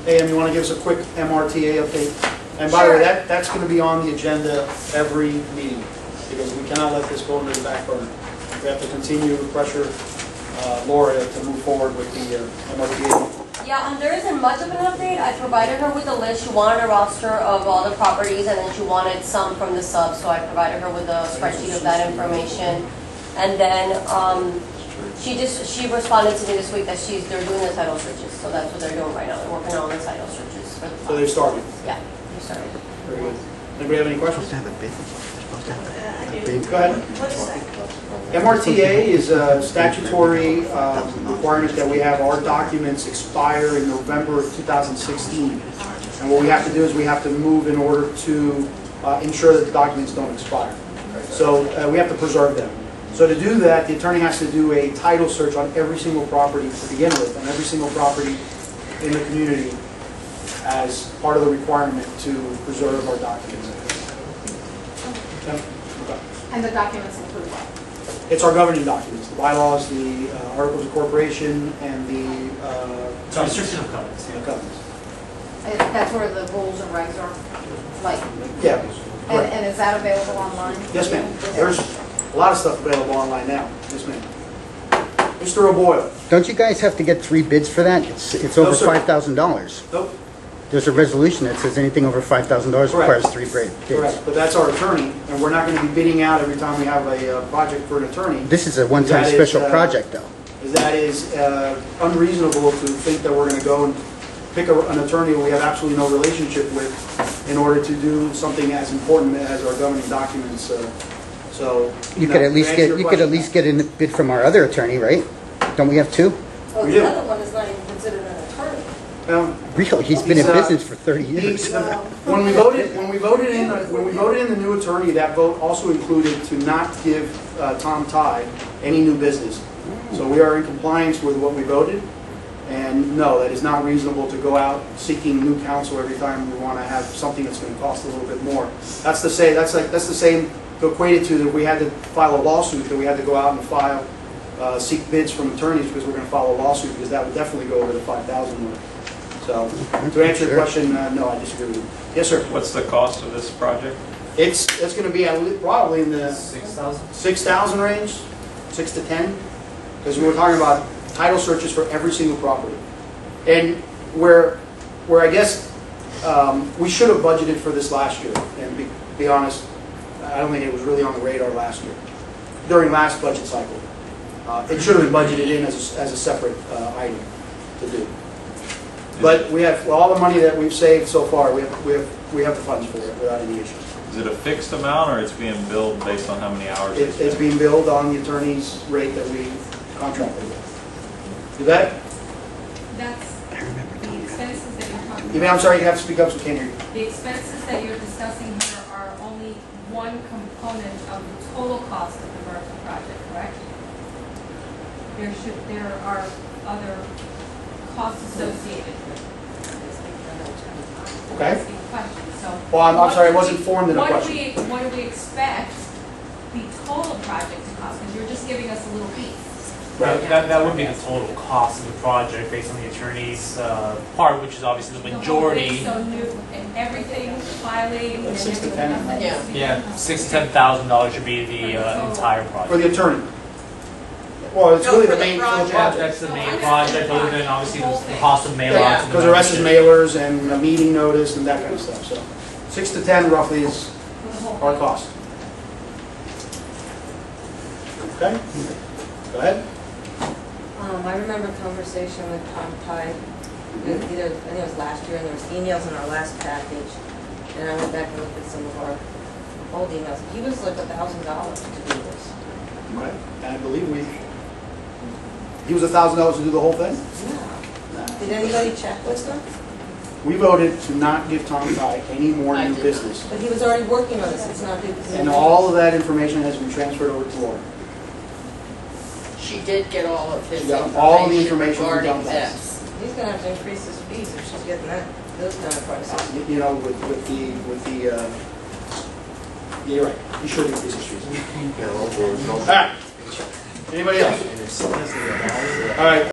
AM, you want to give us a quick MRTA update? And by the way, that's going to be on the agenda every meeting, because we cannot let this go into the back burner. We have to continue to pressure Laura to move forward with the MRTA. Yeah, there isn't much of an update. I provided her with a list. She wanted a roster of all the properties, and then she wanted some from the sub, so I provided her with a spreadsheet of that information. And then she responded to me this week that they're doing the title searches, so that's what they're doing right now. They're working on the title searches for the So they're starting? Yeah, they're starting. Very good. Anybody have any questions? Supposed to have a bid. Supposed to have a bid. Go ahead. What's that? MRTA is a statutory requirement that we have our documents expire in November of 2016. And what we have to do is we have to move in order to ensure that the documents don't expire. So we have to preserve them. So to do that, the attorney has to do a title search on every single property to begin with, on every single property in the community as part of the requirement to preserve our documents. Okay. And the documents include what? It's our governing documents, the bylaws, the articles of corporation, and the restriction of covenants. the covenants. And that's where the rules and regs are, like, Yeah. and is that available online? Yes, ma'am. There's a lot of stuff available online now. Yes, ma'am. Mr. O'Boyle. Don't you guys have to get 3 bids for that? It's over sir. $5,000. Nope. There's a resolution that says anything over $5,000 requires 3 bids. Correct. But that's our attorney, and we're not going to be bidding out every time we have a project for an attorney. This is a one-time That is, special project, though. That is unreasonable to think that we're going to go and pick an attorney we have absolutely no relationship with in order to do something as important as our governing documents. So You could at least get a bid from our other attorney, right? Don't we have 2? Oh, We the do. other one is not even considered an attorney. Really? He's been in business for 30 years. When we voted in the new attorney, that vote also included to not give Tom Tye any new business. So we are in compliance with what we voted. And no, that is not reasonable to go out seeking new counsel every time we want to have something that's going to cost a little bit more. That's the same to equate it to that we had to file a lawsuit, that we had to go out and seek bids from attorneys because we're going to file a lawsuit, because that would definitely go over the 5,000 mark. So to answer your question, no, I disagree with you. Yes, sir. What's the cost of this project? It's going to be probably in the 6,000. 6,000 range, 6 to 10, because we were talking about title searches for every single property, and where I guess we should have budgeted for this last year. And be honest, I don't think it was really on the radar last year during last budget cycle. It should have been budgeted in as a separate item to do. But we have all the money that we've saved so far. We have the funds for it without any issues. Is it a fixed amount, or it's being billed based on how many hours? It's being billed on the attorney's rate that we contracted with. Do that? That's the expenses that you're talking You about. mean, I'm sorry, you have to speak up so we can't hear you. The expenses that you're discussing here are only one component of the total cost of the Berkeley project, correct? There are other costs associated with Okay. asking questions. So Well, I'm sorry, I wasn't formed in a question. what do we expect the total project to cost? Because you're just giving us a little piece. Right. That would be the total cost of the project based on the attorney's part, which is obviously the majority. So new and everything, filing, and Like 6 to everything 10. else. Yeah, $6,000 to $10,000 should be the entire For project. the attorney. Well, it's No, really for the the main project. project. That's the main project, other than obviously the cost of mail Yeah. outs. Because the rest is mailers and a meeting notice and that kind of stuff. So 6 to 10 roughly is our cost. Okay? Go ahead. I remember a conversation with Tom Tye, either, I think it was last year, and there was emails in our last package, and I went back and looked at some of our old emails. He was like $1,000 to do this. Okay. And I believe he was $1,000 to do the whole thing? Yeah. Did anybody check with him? We voted to not give Tom Tye any more new business. But he was already working on this, it's not due. And all of that information has been transferred over to Laura. She did get all of his She got all the information from regarding Tom Tye. this. He's gonna have to increase his fees if she's getting those kind of prices. You know, with the yeah, you're right. You should increase his fees. All right. Anybody else? All right.